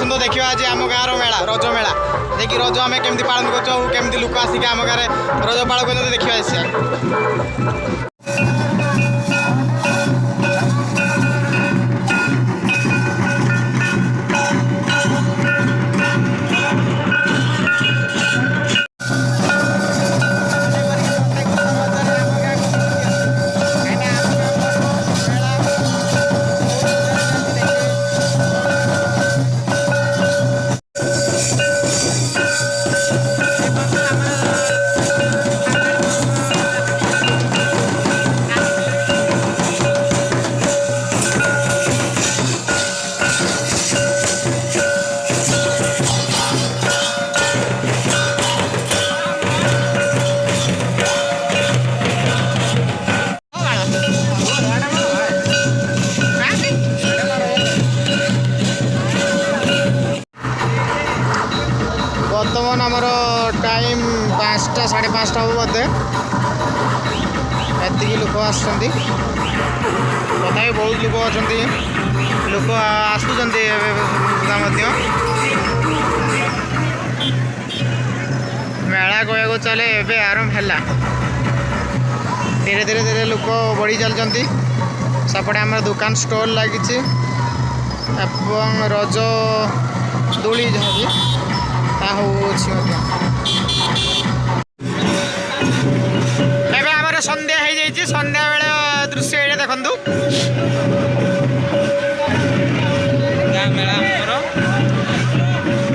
आसतु देखा आज आम गाँव मेला रज मेला देखिए रज आम केमी पालन करमी लोक आसिक आम गाँव रज पालन कर देखा बर्तमान आमर टाइम 5टा 5:30 हम बोधे एति लोक आसुँच बहुत लोक अच्छा लोक आसुँच मेला कह चले एवं आरंभ है धीरे धीरे धीरे लोक बढ़ी चलती सेपटे आम दुकान स्टॉल लगी रज दोली जहाँ भी एवं संध्या हो जाए संध्या बेले दृश्य ये देखु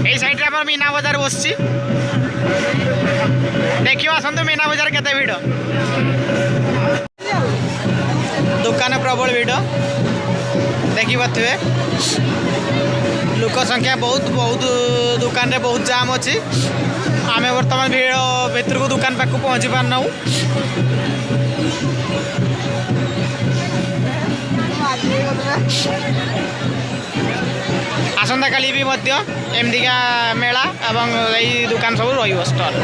यही साइड मीना बजार बस देखिए आसतु मीना बजार केते भिड़ दुकान प्रबल भिड़ देखी पारे लोक संख्या बहुत बहुत दुकान रे बहुत जाम अच्छी आमे वर्तमान भीड़ भीतर को दुकान पाक पहुँची पारना आसंता काली भी एमतीका मेला एवं यही दुकान सब रही स्टल।